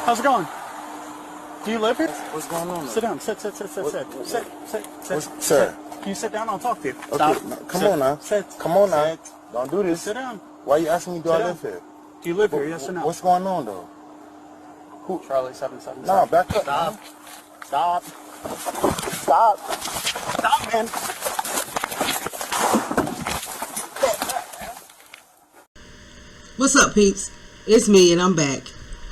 How's it going? Do you live here? What's going on? Sit down. Sit. Sir. Can you sit down? I'll talk to you. Okay, Stop. no, come on now. Sit. Come on now. Sit. Don't do this. Sit down. Why are you asking me, do I live here? Do you live here, yes or no? What's going on, though? Who? Charlie 77. Nah, back up. Stop. Stop. Stop. Stop, man. What's up, peeps? It's me, and I'm back.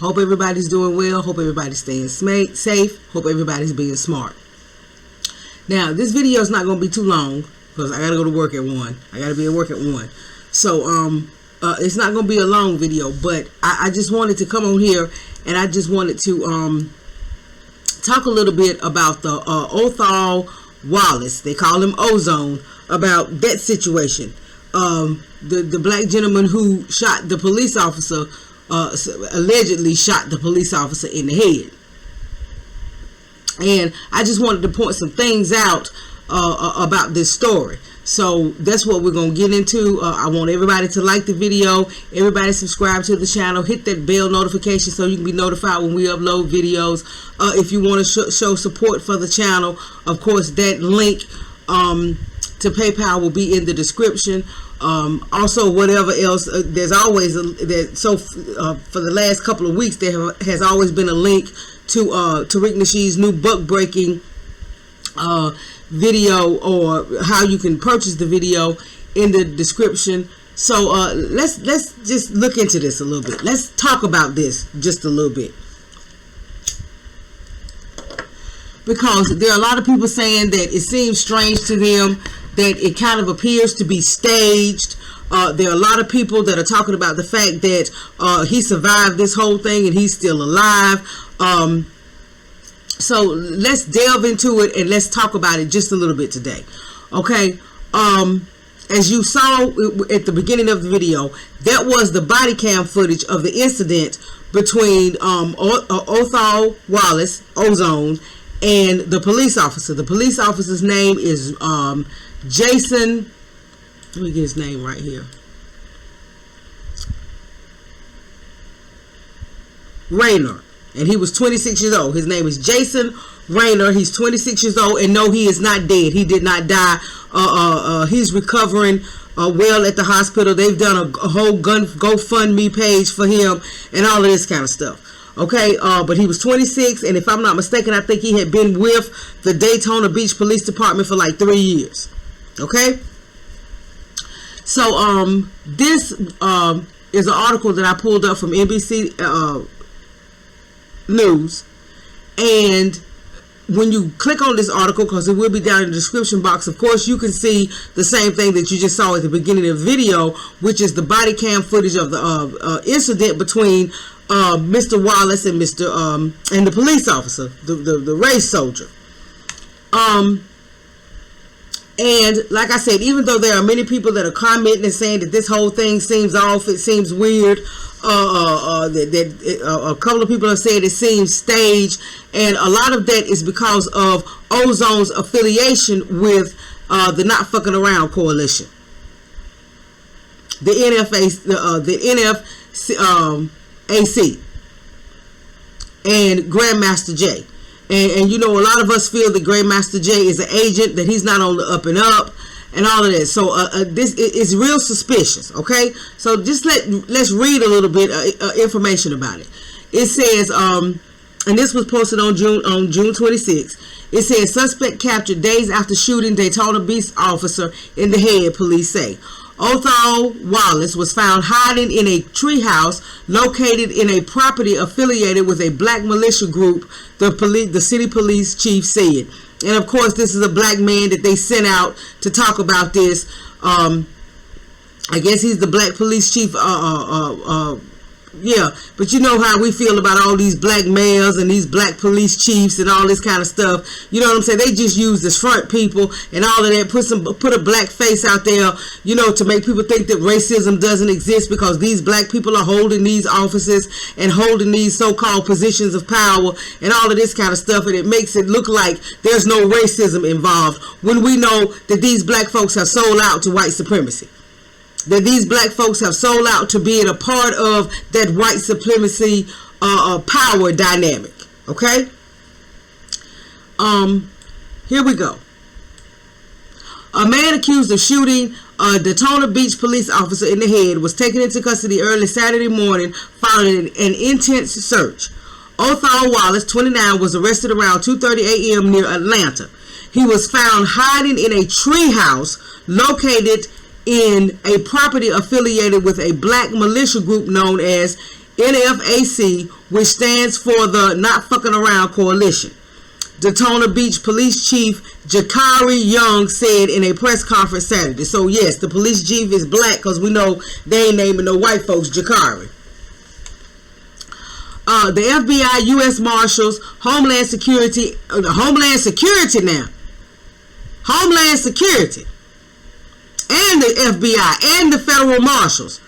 Hope everybody's doing well. Hope everybody's staying safe. Hope everybody's being smart. Now, this video is not going to be too long because I got to go to work at 1. I got to be at work at 1. So, it's not going to be a long video, but I just wanted to come on here and I just wanted to talk a little bit about the Ozone Wallace. They call him Ozone, about that situation. The black gentleman who shot the police officer, allegedly shot the police officer in the head. And I just wanted to point some things out about this story. So that's what we're going to get into. I want everybody to like the video. Everybody subscribe to the channel. Hit that bell notification so you can be notified when we upload videos. If you want to show support for the channel, of course, that link to PayPal will be in the description. Also, whatever else, there's always for the last couple of weeks there has always been a link to Rick Nasheed's new Buck Breaking video, or how you can purchase the video, in the description. So let's just look into this a little bit. Let's talk about this just a little bit, because there are a lot of people saying that it seems strange to them, that it kind of appears to be staged. There are a lot of people that are talking about the fact that he survived this whole thing and he's still alive. So let's delve into it and let's talk about it just a little bit today. Okay. As you saw at the beginning of the video, that was the body cam footage of the incident between Ozone Wallace, Ozone, and the police officer. The police officer's name is Jason. Let me get his name right here. Rayner. And he was 26 years old. His name is Jason Rayner. He's 26 years old. And no, he is not dead. He did not die. He's recovering well at the hospital. They've done a whole GoFundMe page for him and all of this kind of stuff. Okay, but he was 26, and if I'm not mistaken, I think he had been with the Daytona Beach Police Department for like 3 years. Okay, so this is an article that I pulled up from NBC News, and when you click on this article, because it will be down in the description box, of course you can see the same thing that you just saw at the beginning of the video, which is the body cam footage of the incident between Mr. Wallace and and the police officer, the race soldier. And like I said, even though there are many people that are commenting and saying that this whole thing seems off, it seems weird, a couple of people have said it seems staged, and a lot of that is because of Ozone's affiliation with the Not Fucking Around Coalition, the NFAC, and Grandmaster Jay. And you know, a lot of us feel that Grandmaster Jay is an agent, that he's not on the up and up and all of that. So this is real suspicious. Okay, so just let's read a little bit information about it. It says, and this was posted on June 26th. It says, suspect captured days after shooting Daytona Beach officer in the head, police say. Ozone Wallace was found hiding in a treehouse located in a property affiliated with a black militia group, the city police chief said. And of course, this is a black man that they sent out to talk about this. I guess he's the black police chief. Yeah, but you know how we feel about all these black mayors and these black police chiefs and all this kind of stuff. You know what I'm saying? They just use the front people and all of that, put a black face out there, you know, to make people think that racism doesn't exist, because these black people are holding these offices and holding these so-called positions of power and all of this kind of stuff, and it makes it look like there's no racism involved, when we know that these black folks have sold out to white supremacy. That these black folks have sold out to being a part of that white supremacy power dynamic. Okay. Here we go. A man accused of shooting a Daytona Beach police officer in the head was taken into custody early Saturday morning following an intense search. Ozone Wallace, 29, was arrested around 2:30 a.m. near Atlanta. He was found hiding in a treehouse located in a property affiliated with a black militia group known as NFAC, which stands for the Not Fucking Around Coalition. Daytona Beach Police Chief Jakari Young said in a press conference Saturday. So yes, the police chief is black because we know they ain't naming no white folks Jakari. The FBI, U.S. Marshals, Homeland Security now. Homeland Security. And the FBI and the federal marshals.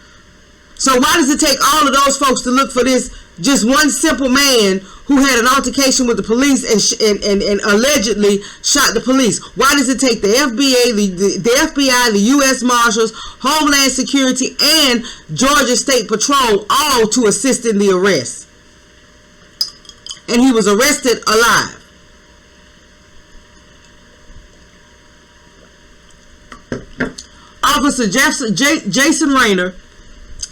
So why does it take all of those folks to look for this just one simple man who had an altercation with the police and allegedly shot the police? Why does it take the FBI, the U.S. Marshals, Homeland Security, and Georgia State Patrol all to assist in the arrest? And he was arrested alive. Officer Jason Rayner,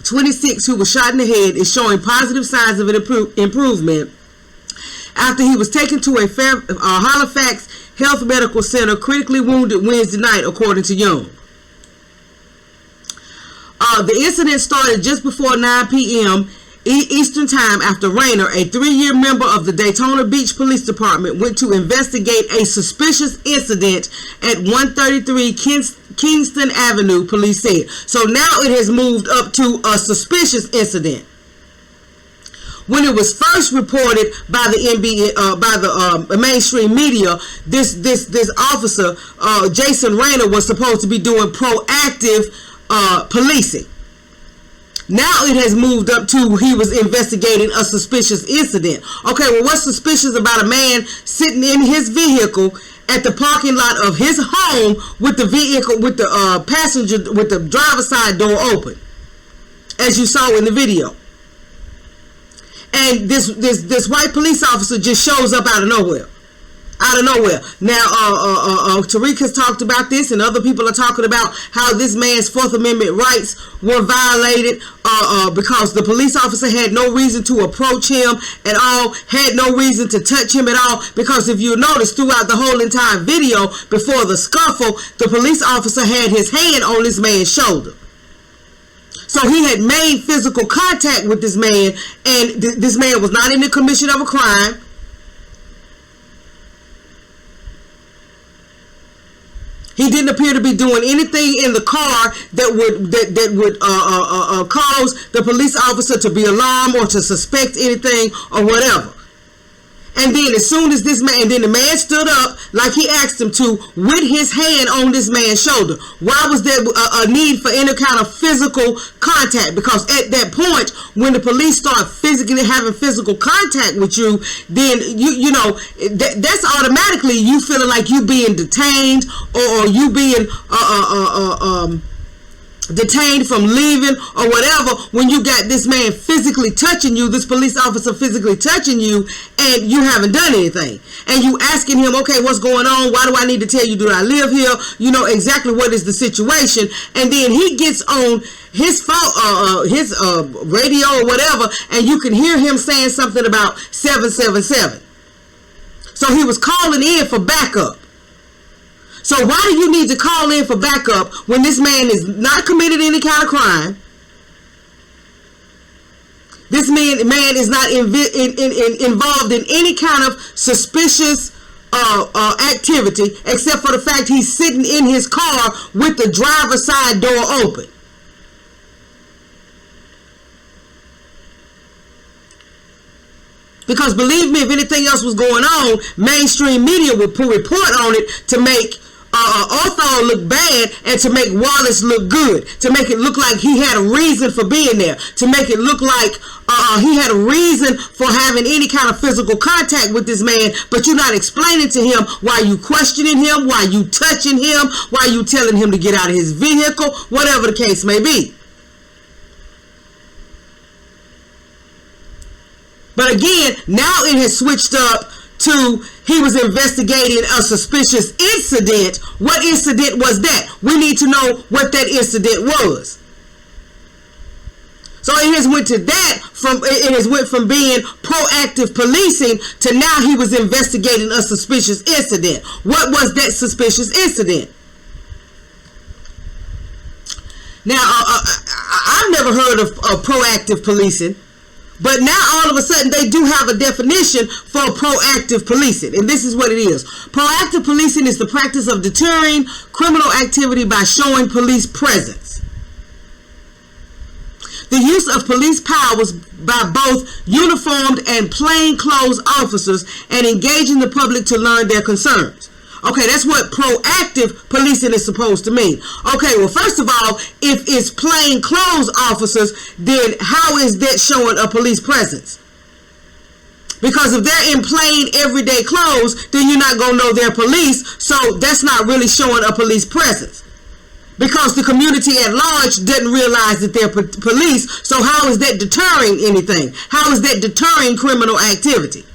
26, who was shot in the head, is showing positive signs of an improvement after he was taken to a Halifax Health Medical Center critically wounded Wednesday night, according to Young. The incident started just before 9 p.m. Eastern Time after Rayner, a 3-year member of the Daytona Beach Police Department, went to investigate a suspicious incident at 133 Kingston Avenue, police said. So now it has moved up to a suspicious incident. When it was first reported by the mainstream media, this officer, Jason Rayner, was supposed to be doing proactive policing. Now it has moved up to he was investigating a suspicious incident. Okay, well, what's suspicious about a man sitting in his vehicle at the parking lot of his home with the vehicle, with the passenger, with the driver's side door open, as you saw in the video? And this white police officer just shows up out of nowhere. Now, Tariq has talked about this, and other people are talking about how this man's Fourth Amendment rights were violated because the police officer had no reason to approach him at all, had no reason to touch him at all, because if you notice throughout the whole entire video, before the scuffle, the police officer had his hand on this man's shoulder. So he had made physical contact with this man, and this man was not in the commission of a crime. He didn't appear to be doing anything in the car that would cause the police officer to be alarmed or to suspect anything or whatever. And then as soon as this man, and then the man stood up like he asked him to, with his hand on this man's shoulder. Why was there a need for any kind of physical contact? Because at that point, when the police start physically having physical contact with you, then you know that's automatically you feeling like you being detained or you being detained from leaving or whatever, when you got this man physically touching you, this police officer physically touching you, and you haven't done anything, and you asking him, okay, what's going on? Why do I need to tell you, do I live here? You know exactly what is the situation. And then he gets on his phone, his radio or whatever, and you can hear him saying something about 777. So he was calling in for backup. So why do you need to call in for backup when this man is not committed any kind of crime? This man is not involved in any kind of suspicious activity, except for the fact he's sitting in his car with the driver's side door open. Because believe me, if anything else was going on, mainstream media would report on it to make Ozone look bad and to make Wallace look good, to make it look like he had a reason for being there, to make it look like he had a reason for having any kind of physical contact with this man. But you're not explaining to him why you questioning him, why you touching him, why you telling him to get out of his vehicle, whatever the case may be. But again, now it has switched up to he was investigating a suspicious incident. What incident was that? We need to know what that incident was. So it has went to that from being proactive policing to now he was investigating a suspicious incident. What was that suspicious incident? Now, I've never heard of proactive policing, but now all of a sudden they do have a definition for proactive policing, and this is what it is. Proactive policing is the practice of deterring criminal activity by showing police presence. The use of police powers by both uniformed and plainclothes officers and engaging the public to learn their concerns. Okay, that's what proactive policing is supposed to mean. Okay, well, first of all, if it's plainclothes officers, then how is that showing a police presence? Because if they're in plain everyday clothes, then you're not going to know they're police, so that's not really showing a police presence. Because the community at large doesn't realize that they're police, so how is that deterring anything? How is that deterring criminal activity?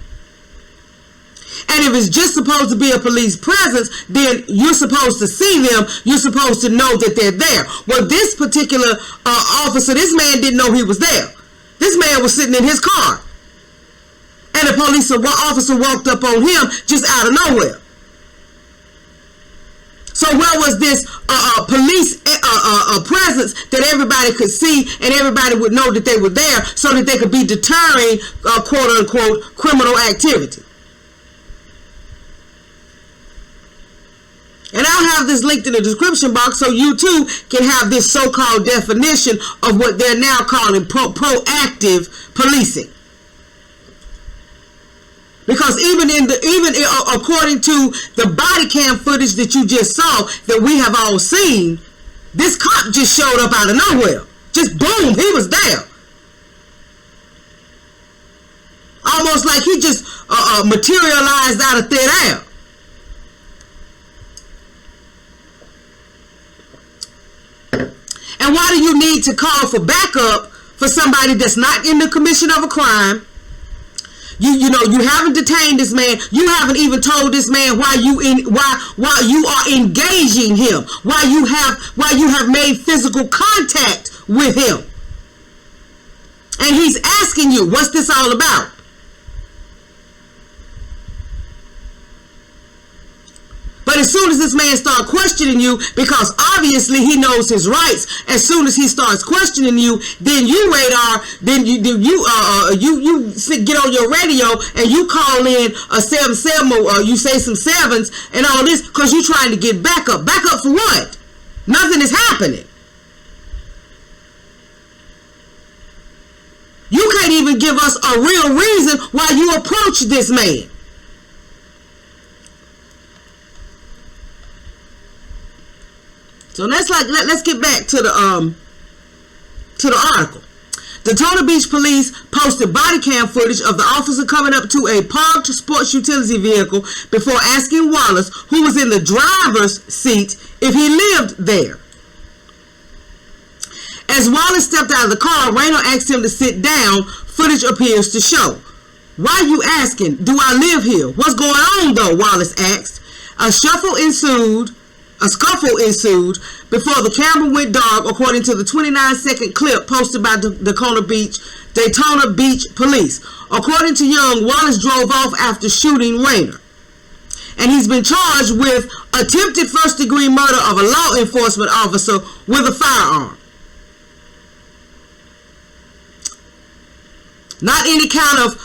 And if it's just supposed to be a police presence, then you're supposed to see them. You're supposed to know that they're there. Well, this particular officer, this man didn't know he was there. This man was sitting in his car. And a police officer walked up on him just out of nowhere. So where was this police presence that everybody could see and everybody would know that they were there so that they could be deterring quote-unquote criminal activity? And I'll have this linked in the description box so you too can have this so-called definition of what they're now calling proactive policing. Because even according to the body cam footage that you just saw, that we have all seen, this cop just showed up out of nowhere. Just boom, he was there. Almost like he just materialized out of thin air. And why do you need to call for backup for somebody that's not in the commission of a crime? You know, you haven't detained this man. You haven't even told this man why you are engaging him. Why you have made physical contact with him. And he's asking you, what's this all about? But as soon as this man starts questioning you, because obviously he knows his rights, as soon as he starts questioning you, then you radar, then you get on your radio and you call in a 7-7 or you say some sevens and all this because you're trying to get backup. Backup for what? Nothing is happening. You can't even give us a real reason why you approach this man. So let's get back to the article. Daytona Beach police posted body cam footage of the officer coming up to a parked sports utility vehicle before asking Wallace, who was in the driver's seat, if he lived there. As Wallace stepped out of the car, Rayner asked him to sit down. Footage appears to show. Why are you asking? Do I live here? What's going on though? Wallace asked. A scuffle ensued before the camera went dark, according to the 29-second clip posted by Daytona Beach police. According to Young, Wallace drove off after shooting Rayner. And he's been charged with attempted first-degree murder of a law enforcement officer with a firearm. Not any kind of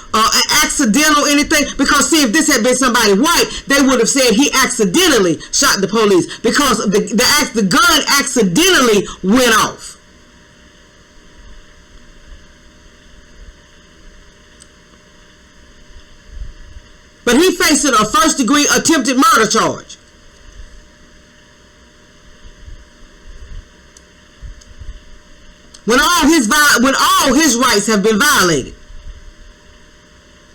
accidental anything. Because see, if this had been somebody white, they would have said he accidentally shot the police. Because the gun accidentally went off. But he facing a first-degree attempted murder charge. When all his rights have been violated.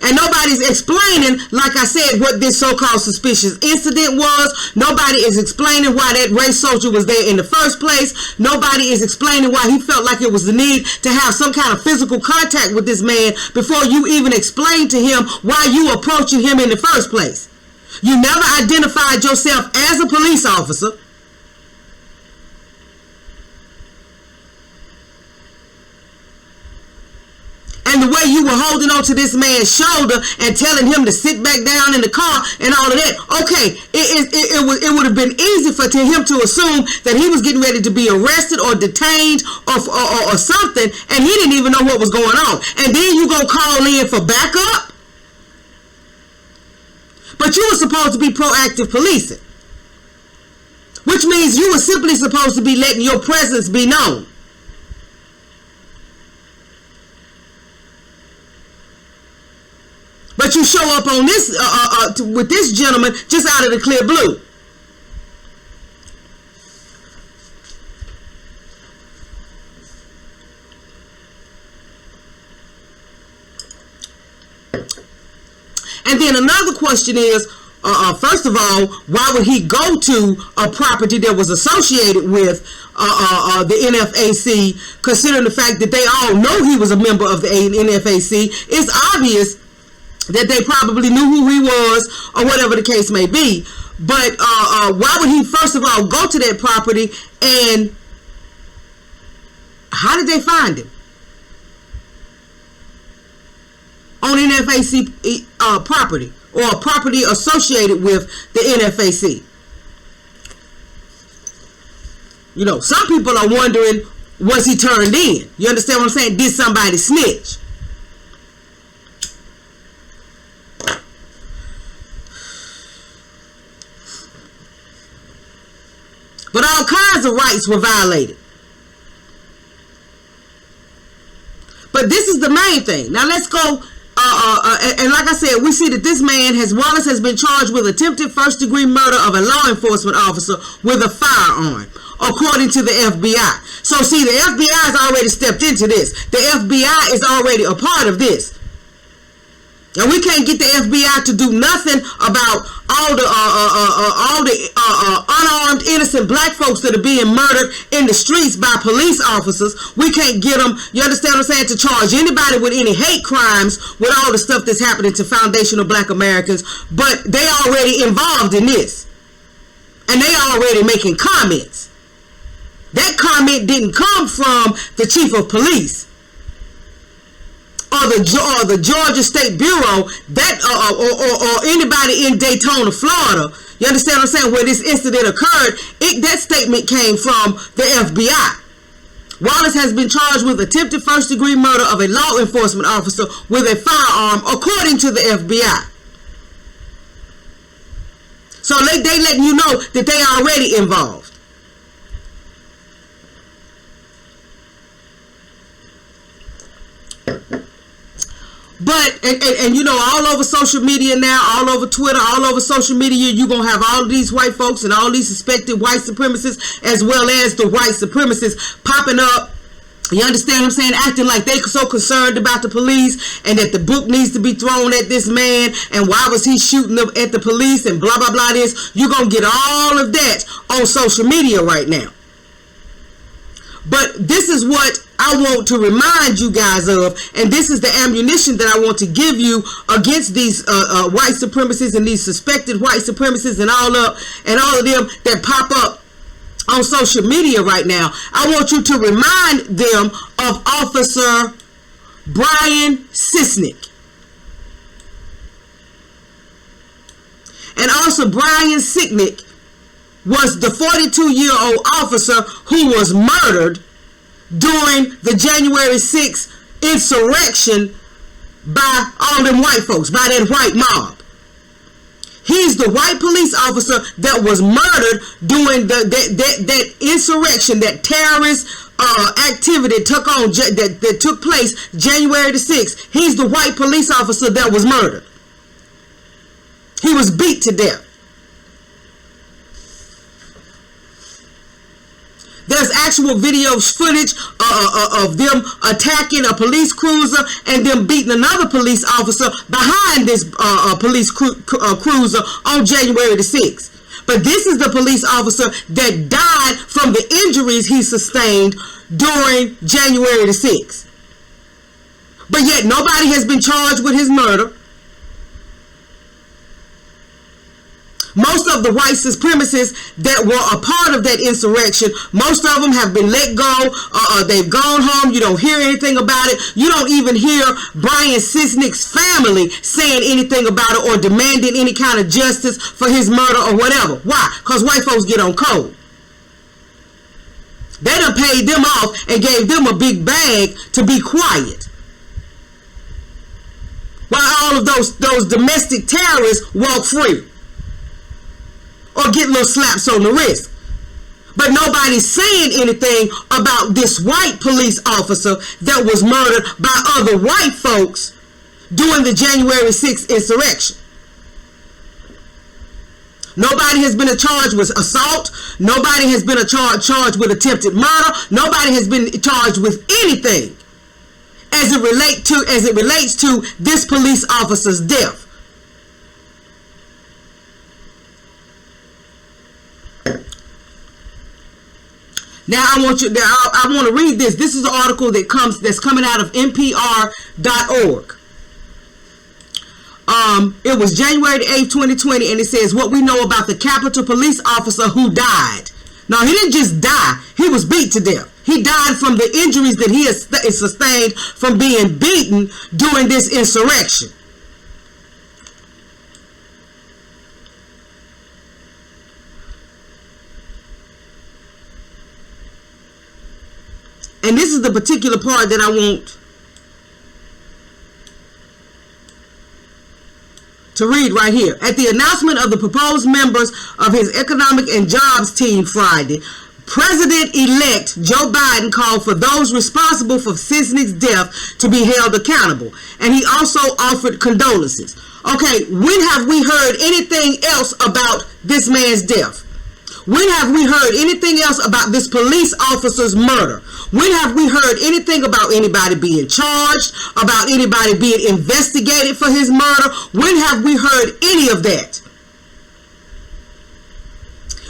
And nobody Nobody's explaining, like I said, what this so-called suspicious incident was. Nobody is explaining why that race soldier was there in the first place. Nobody is explaining why he felt like it was the need to have some kind of physical contact with this man before you even explained to him why you approaching him in the first place. You never identified yourself as a police officer. And the way you were holding on to this man's shoulder and telling him to sit back down in the car and all of that, okay, it would have been easy for him to assume that he was getting ready to be arrested or detained or something, and he didn't even know what was going on. And then you go call in for backup? But you were supposed to be proactive policing, which means you were simply supposed to be letting your presence be known. But you show up on this with this gentleman just out of the clear blue. And then another question is, first of all, why would he go to a property that was associated with the NFAC, considering the fact that they all know he was a member of the NFAC? It's obvious that they probably knew who he was or whatever the case may be. But why would he first of all go to that property, and how did they find him? On NFAC property, or a property associated with the NFAC. You know, some people are wondering, was he turned in? You understand what I'm saying? Did somebody snitch? But all kinds of rights were violated. But this is the main thing. Now let's go, and like I said, we see that this man, Wallace has been charged with attempted first-degree murder of a law enforcement officer with a firearm, according to the FBI. So see, the FBI has already stepped into this. The FBI is already a part of this. And we can't get the FBI to do nothing about all the unarmed innocent black folks that are being murdered in the streets by police officers. We can't get them, you understand what I'm saying, to charge anybody with any hate crimes with all the stuff that's happening to foundational black Americans. But they already involved in this. And they already making comments. That comment didn't come from the chief of police or the Georgia State Bureau, that or anybody in Daytona, Florida. You understand what I'm saying? Where this incident occurred, that statement came from the FBI. Wallace has been charged with attempted first-degree murder of a law enforcement officer with a firearm, according to the FBI. So they letting you know that they are already involved. But, and you know, all over social media now, all over Twitter, all over social media, you're going to have all of these white folks and all these suspected white supremacists, as well as the white supremacists popping up. You understand what I'm saying? Acting like they so concerned about the police, and that the book needs to be thrown at this man, and why was he shooting at the police, and blah, blah, blah this. You're going to get all of that on social media right now. But this is what I want to remind you guys of, and this is the ammunition that I want to give you against these white supremacists and these suspected white supremacists and all of them that pop up on social media right now. I want you to remind them of Officer Brian Sicknick. And also Brian Sicknick was the 42-year-old officer who was murdered during the January 6th insurrection by all them white folks, by that white mob. He's the white police officer that was murdered during that insurrection, that terrorist activity that took place January the 6th. He's the white police officer that was murdered. He was beat to death. There's actual video footage of them attacking a police cruiser and them beating another police officer behind this police cruiser on January the 6th. But this is the police officer that died from the injuries he sustained during January the 6th. But yet nobody has been charged with his murder. Most of the white supremacists that were a part of that insurrection, most of them have been let go. They've gone home. You don't hear anything about it. You don't even hear Brian Sicknick's family saying anything about it or demanding any kind of justice for his murder or whatever. Why? Because white folks get on code. They done paid them off and gave them a big bag to be quiet, while all of those domestic terrorists walk free or get little slaps on the wrist. But nobody's saying anything about this white police officer that was murdered by other white folks during the January 6th insurrection. Nobody has been charged with assault. Nobody has been charged with attempted murder. Nobody has been charged with anything as it relates to this police officer's death. Now I want to read this. This is an article that's coming out of NPR.org. It was January 8th, 2020, and it says what we know about the Capitol police officer who died. Now, he didn't just die. He was beat to death. He died from the injuries that he has sustained from being beaten during this insurrection. And this is the particular part that I want to read right here. At the announcement of the proposed members of his economic and jobs team Friday, President-elect Joe Biden called for those responsible for Sicknick's death to be held accountable. And he also offered condolences. Okay, when have we heard anything else about this man's death? When have we heard anything else about this police officer's murder? When have we heard anything about anybody being charged, about anybody being investigated for his murder? When have we heard any of that?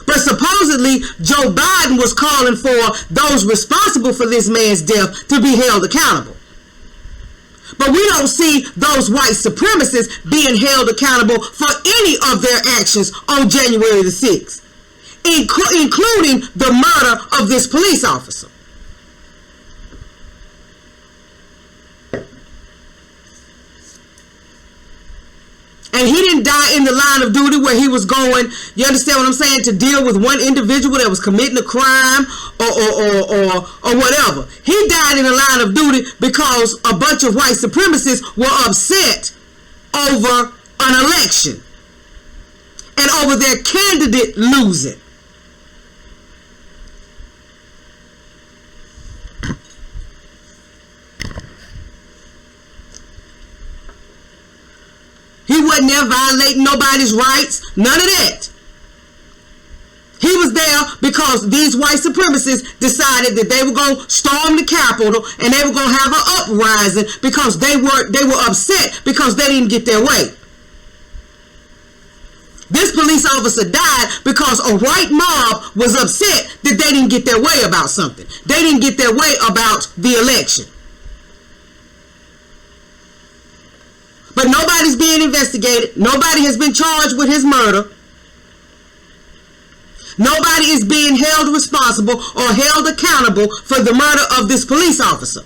But supposedly, Joe Biden was calling for those responsible for this man's death to be held accountable. But we don't see those white supremacists being held accountable for any of their actions on January the 6th. Including the murder of this police officer. And he didn't die in the line of duty where he was going, you understand what I'm saying, to deal with one individual that was committing a crime or whatever. He died in the line of duty because a bunch of white supremacists were upset over an election and over their candidate losing. He wasn't there violating nobody's rights. None of that. He was there because these white supremacists decided that they were going to storm the Capitol and they were going to have an uprising because they were upset because they didn't get their way. This police officer died because a white mob was upset that they didn't get their way about something. They didn't get their way about the election. But nobody's being investigated. Nobody has been charged with his murder. Nobody is being held responsible or held accountable for the murder of this police officer.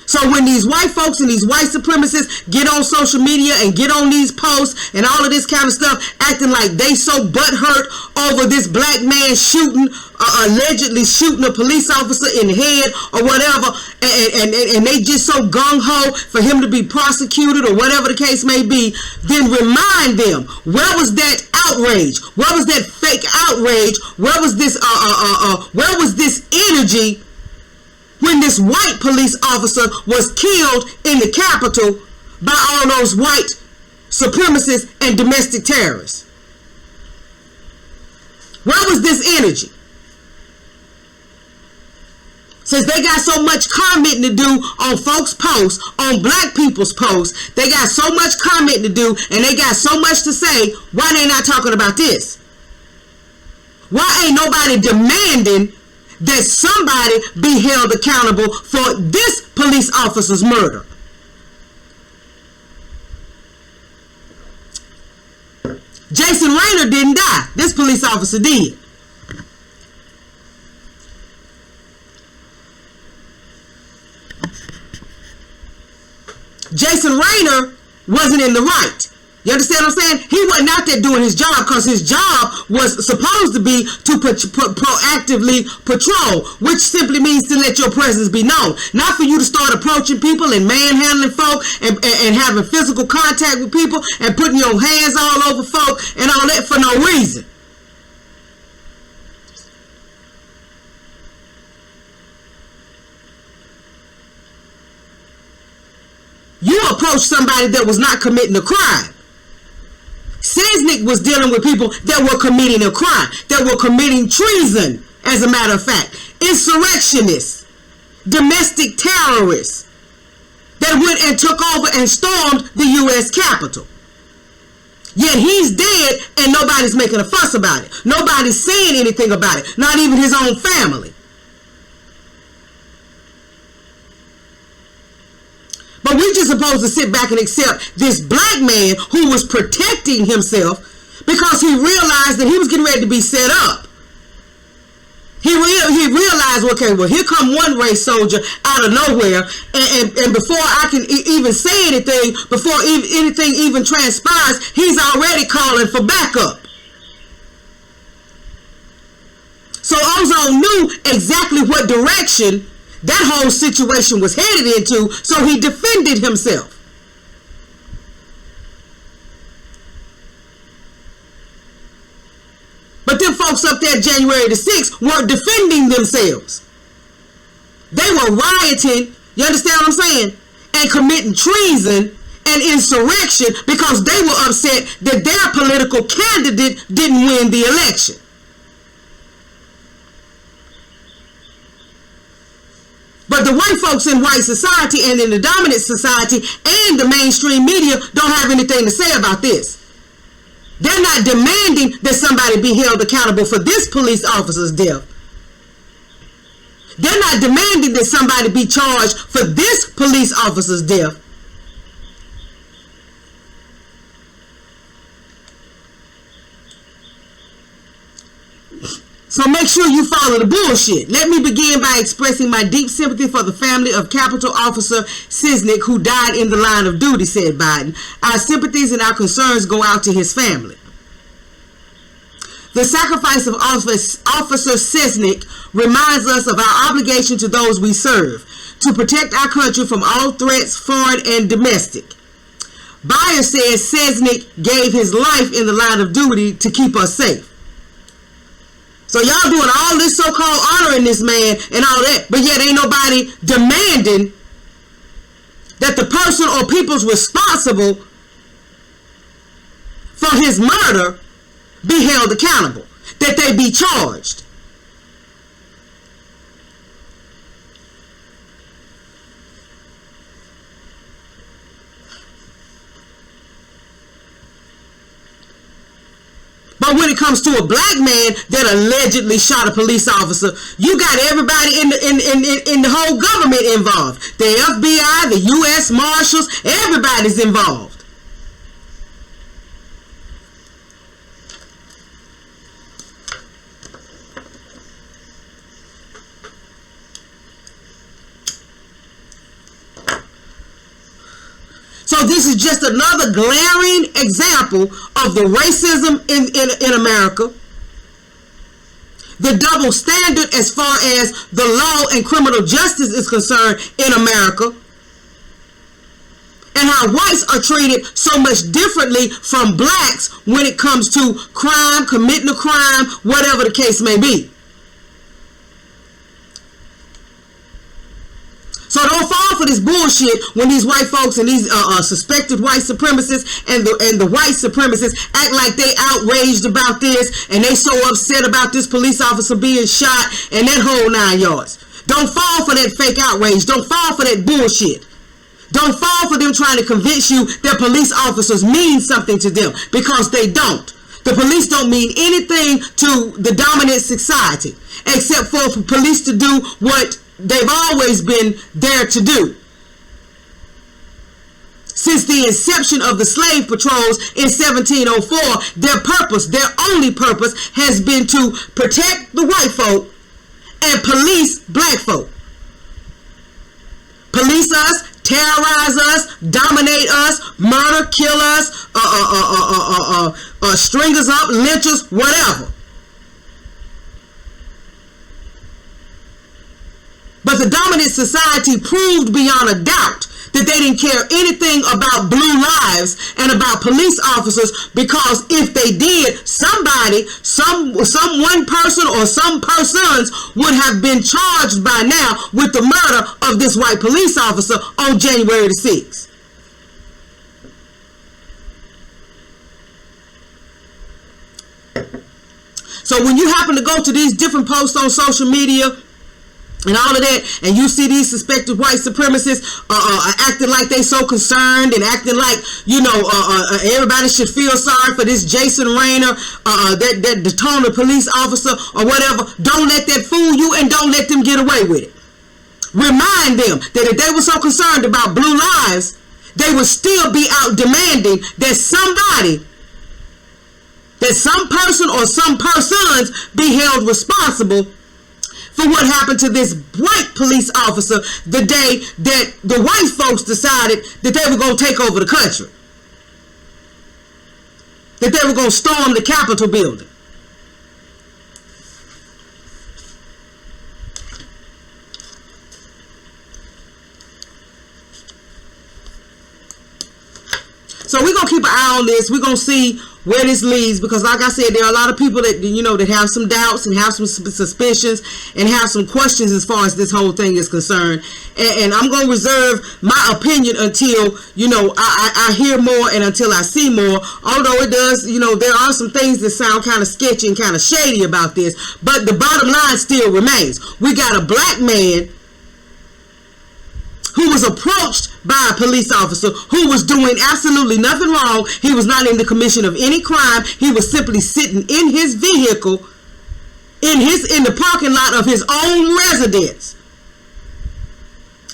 So when these white folks and these white supremacists get on social media and get on these posts and all of this kind of stuff, acting like they so butthurt over this black man allegedly shooting a police officer in the head or whatever, and they just so gung-ho for him to be prosecuted or whatever the case may be, then remind them, where was that outrage? Where was that fake outrage? Where was this energy when this white police officer was killed in the Capitol by all those white supremacists and domestic terrorists? Where was this energy? Since they got so much commenting to do on folks' posts, on black people's posts, they got so much commenting to do and they got so much to say, why they not talking about this? Why ain't nobody demanding that somebody be held accountable for this police officer's murder? Jason Raynor didn't die. This police officer did. Jason Raynor wasn't in the right. You understand what I'm saying? He wasn't out there doing his job because his job was supposed to be to proactively patrol, which simply means to let your presence be known. Not for you to start approaching people and manhandling folk and having physical contact with people and putting your hands all over folk and all that for no reason. You approached somebody that was not committing a crime. Sicknick was dealing with people that were committing a crime, that were committing treason, as a matter of fact. Insurrectionists, domestic terrorists that went and took over and stormed the U.S. Capitol. Yet he's dead and nobody's making a fuss about it. Nobody's saying anything about it, not even his own family. But we just supposed to sit back and accept this black man who was protecting himself because he realized that he was getting ready to be set up. He realized, okay, well, here come one race soldier out of nowhere, and before I can even say anything, before anything even transpires, he's already calling for backup. So Ozone knew exactly what direction that whole situation was headed into, so he defended himself. But them folks up there January the 6th weren't defending themselves. They were rioting, you understand what I'm saying, and committing treason and insurrection because they were upset that their political candidate didn't win the election. But the white folks in white society and in the dominant society and the mainstream media don't have anything to say about this. They're not demanding that somebody be held accountable for this police officer's death. They're not demanding that somebody be charged for this police officer's death. So make sure you follow the bullshit. Let me begin by expressing my deep sympathy for the family of Capitol Officer Sicknick, who died in the line of duty, said Biden. Our sympathies and our concerns go out to his family. The sacrifice of Officer Sicknick reminds us of our obligation to those we serve, to protect our country from all threats, foreign and domestic. Biden says Sicknick gave his life in the line of duty to keep us safe. So y'all doing all this so-called honoring this man and all that, but yet ain't nobody demanding that the person or people's responsible for his murder be held accountable, that they be charged. But when it comes to a black man that allegedly shot a police officer, you got everybody in the whole government involved. The FBI, the U.S. Marshals, everybody's involved. So this is just another glaring example of the racism in America, the double standard as far as the law and criminal justice is concerned in America, and how whites are treated so much differently from blacks when it comes to crime, committing a crime, whatever the case may be. So don't fall for this bullshit when these white folks and these suspected white supremacists and the white supremacists act like they outraged about this and they so upset about this police officer being shot and that whole 9 yards. Don't fall for that fake outrage. Don't fall for that bullshit. Don't fall for them trying to convince you that police officers mean something to them, because they don't. The police don't mean anything to the dominant society except for police to do what they've always been there to do. Since the inception of the slave patrols in 1704, their purpose, their only purpose, has been to protect the white folk and police black folk. Police us, terrorize us, dominate us, murder, kill us, string us up, lynch us, whatever. But the dominant society proved beyond a doubt that they didn't care anything about blue lives and about police officers, because if they did, somebody, some one person or some persons would have been charged by now with the murder of this white police officer on January the 6th. So when you happen to go to these different posts on social media and all of that, and you see these suspected white supremacists acting like they so concerned and acting like, you know, everybody should feel sorry for this Jason Rayner, that Daytona police officer or whatever, don't let that fool you, and don't let them get away with it. Remind them that if they were so concerned about blue lives, they would still be out demanding that somebody, that some person or some persons be held responsible for what happened to this white police officer the day that the white folks decided that they were going to take over the country, that they were going to storm the Capitol building. So we're going to keep an eye on this. We're going to see where this leads, because like I said, there are a lot of people that, you know, that have some doubts and have some suspicions and have some questions as far as this whole thing is concerned. And I'm going to reserve my opinion until, you know, I hear more and until I see more. Although it does, you know, there are some things that sound kind of sketchy and kind of shady about this, but the bottom line still remains. We got a black man who was approached by a police officer who was doing absolutely nothing wrong. He was not in the commission of any crime. He was simply sitting in his vehicle in the parking lot of his own residence.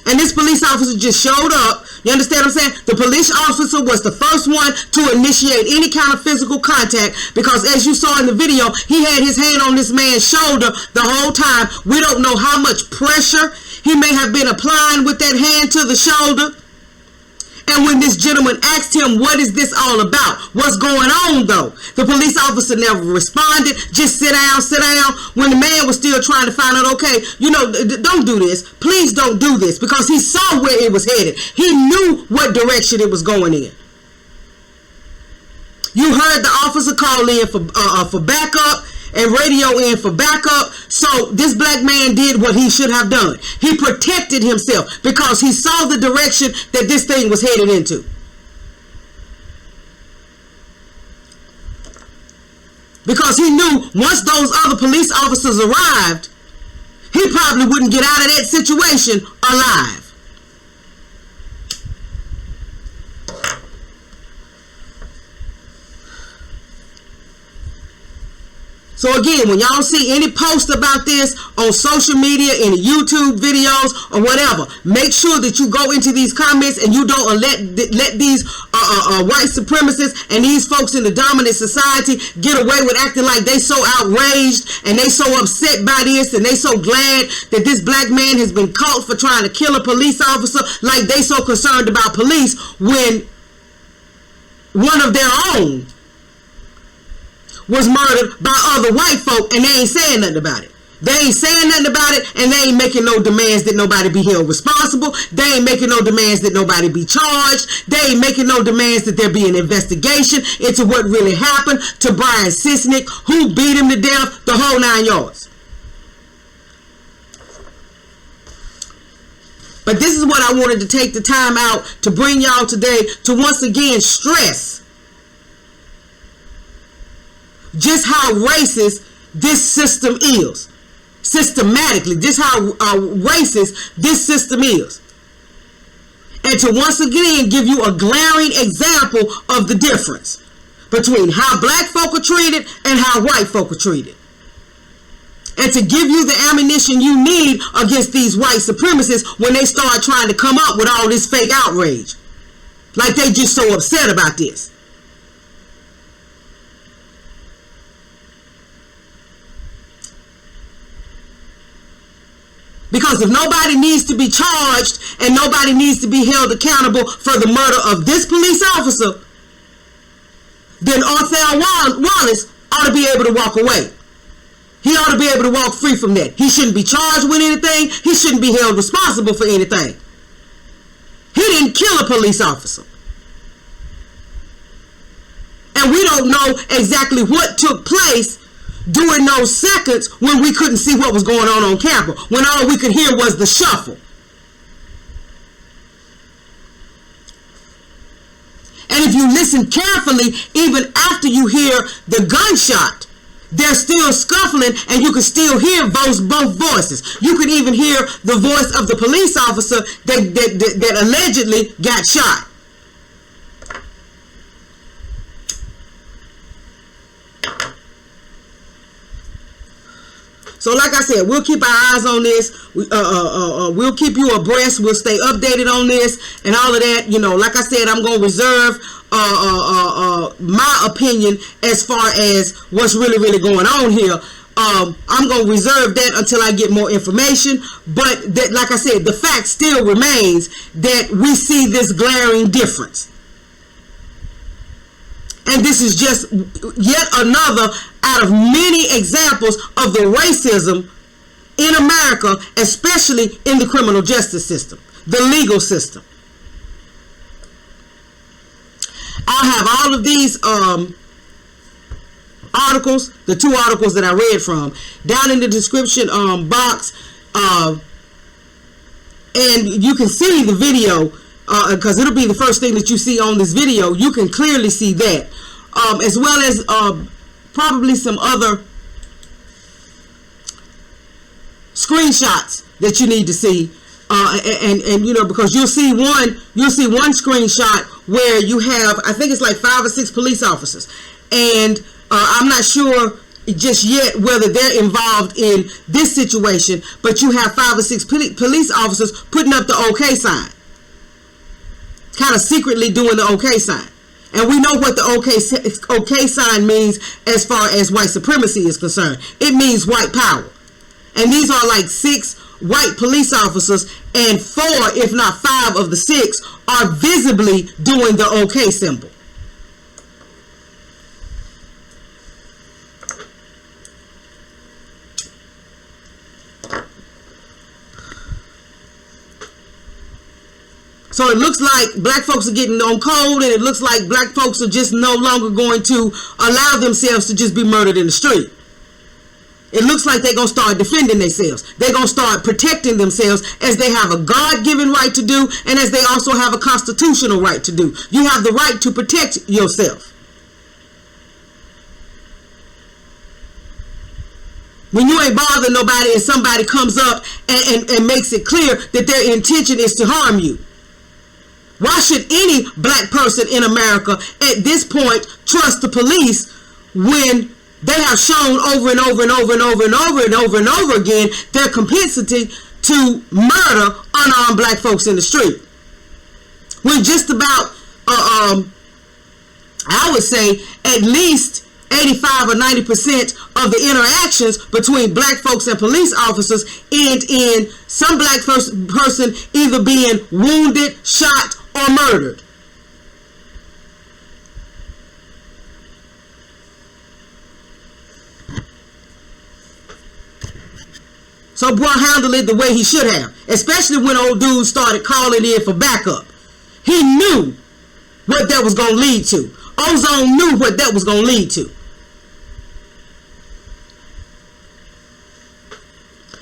And this police officer just showed up. You understand what I'm saying? The police officer was the first one to initiate any kind of physical contact, because as you saw in the video, he had his hand on this man's shoulder the whole time. We don't know how much pressure he may have been applying with that hand to the shoulder. And when this gentleman asked him, what is this all about? What's going on, though? The police officer never responded. Just sit down, sit down. When the man was still trying to find out, okay, you know, don't do this. Please don't do this. Because he saw where it was headed. He knew what direction it was going in. You heard the officer call in for backup and radio in for backup. So this black man did what he should have done. He protected himself because he saw the direction that this thing was headed into. Because he knew once those other police officers arrived, he probably wouldn't get out of that situation alive. So again, when y'all see any post about this on social media, in YouTube videos or whatever, make sure that you go into these comments and you don't let these white supremacists and these folks in the dominant society get away with acting like they so outraged and they so upset by this and they so glad that this black man has been caught for trying to kill a police officer, like they so concerned about police when one of their own was murdered by other white folk and they ain't saying nothing about it. They ain't saying nothing about it, and they ain't making no demands that nobody be held responsible. They ain't making no demands that nobody be charged. They ain't making no demands that there be an investigation into what really happened to Brian Sicknick, who beat him to death, the whole 9 yards. But this is what I wanted to take the time out to bring y'all today, to once again stress just how racist this system is. systematically. This how racist this system is. And to once again give you a glaring example of the difference between how black folk are treated and how white folk are treated. And to give you the ammunition you need against these white supremacists when they start trying to come up with all this fake outrage. Like they just so upset about this. Because if nobody needs to be charged and nobody needs to be held accountable for the murder of this police officer, then Arthur Wallace ought to be able to walk away. He ought to be able to walk free from that. He shouldn't be charged with anything. He shouldn't be held responsible for anything. He didn't kill a police officer. And we don't know exactly what took place during those seconds when we couldn't see what was going on camera, when all we could hear was the shuffle. And if you listen carefully, even after you hear the gunshot, they're still scuffling and you can still hear both voices. You can even hear the voice of the police officer that allegedly got shot. So like I said, we'll keep our eyes on this. We'll keep you abreast. We'll stay updated on this and all of that. You know, like I said, I'm going to reserve my opinion as far as what's really going on here. I'm going to reserve that until I get more information. But that, like I said, the fact still remains that we see this glaring difference. And this is just yet another out of many examples of the racism in America, especially in the criminal justice system, the legal system. I'll have all of these articles, the 2 articles that I read from, down in the description box. And you can see the video, because it'll be the first thing that you see on this video. You can clearly see that, as well as probably some other screenshots that you need to see, and you know, because you'll see one screenshot where you have, I think it's like 5 or 6 police officers, and I'm not sure just yet whether they're involved in this situation, but you have 5 or 6 police officers putting up the OK sign, kind of secretly doing the OK sign. And we know what the OK sign means as far as white supremacy is concerned. It means white power. And these are like 6 white police officers, and 4, if not 5 of the 6 are visibly doing the OK symbol. So it looks like black folks are getting on cold, and it looks like black folks are just no longer going to allow themselves to just be murdered in the street. It looks like they're going to start defending themselves. They're going to start protecting themselves, as they have a God-given right to do, and as they also have a constitutional right to do. You have the right to protect yourself. When you ain't bothering nobody and somebody comes up and makes it clear that their intention is to harm you. Why should any black person in America at this point trust the police when they have shown over and over and over and over and over and over and over again their complicity to murder unarmed black folks in the street? When just about, I would say, at least 85 or 90% of the interactions between black folks and police officers end in some black person either being wounded, shot, or murdered. So bro handled it the way he should have, especially when old dude started calling in for backup. He knew what that was going to lead to. Ozone knew what that was going to lead to.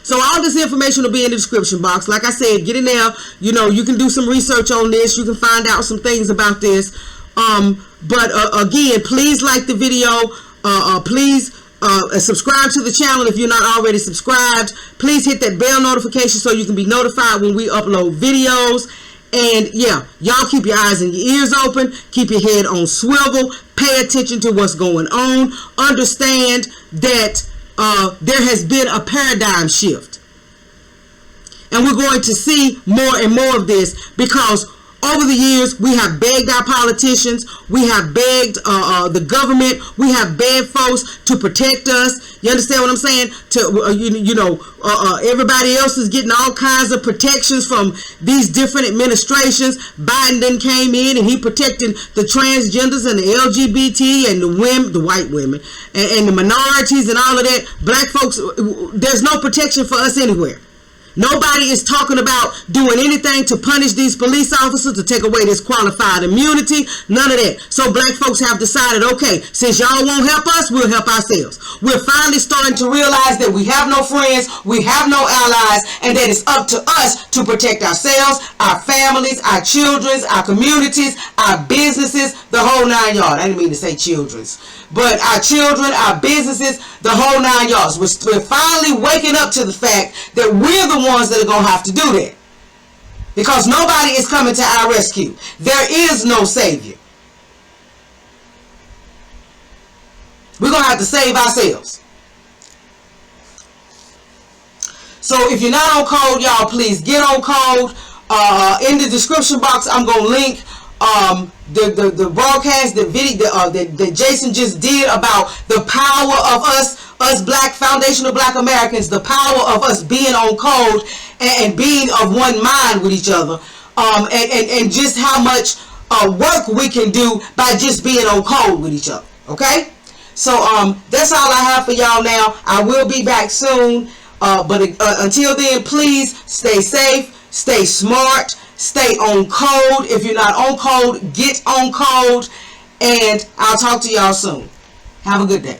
So all this information will be in the description box. Like I said, get in there. You know, you can do some research on this. You can find out some things about this. But again, please like the video. Please Subscribe to the channel if you're not already subscribed. Please hit that bell notification so you can be notified when we upload videos. And yeah, y'all keep your eyes and your ears open. Keep your head on swivel. Pay attention to what's going on. Understand that there has been a paradigm shift. And we're going to see more and more of this, because over the years we have begged our politicians, we have begged the government, we have begged folks to protect us. You understand what I'm saying? Everybody else is getting all kinds of protections from these different administrations. Biden then came in and he protected the transgenders and the LGBT and the women, the white women, and the minorities and all of that. Black folks, there's no protection for us anywhere. Nobody is talking about doing anything to punish these police officers, to take away this qualified immunity. None of that. So black folks have decided, okay, since y'all won't help us, we'll help ourselves. We're finally starting to realize that we have no friends, we have no allies, and that it's up to us to protect ourselves, our families, our children, our communities, our businesses, the whole 9 yards. I didn't mean to say children's, but our children, our businesses, the whole 9 yards. We're finally waking up to the fact that we're the ones that are going to have to do that, because nobody is coming to our rescue. There is no savior. We're going to have to save ourselves. So if you're not on code, y'all, please get on code. In the description box, I'm going to link the broadcast, the video that Jason just did about the power of us black, foundational black Americans, the power of us being on code and being of one mind with each other, and just how much work we can do by just being on code with each other. Okay, so that's all I have for y'all now. I will be back soon, but until then, please stay safe, stay smart, stay on code. If you're not on code, get on code, and I'll talk to y'all soon. Have a good day.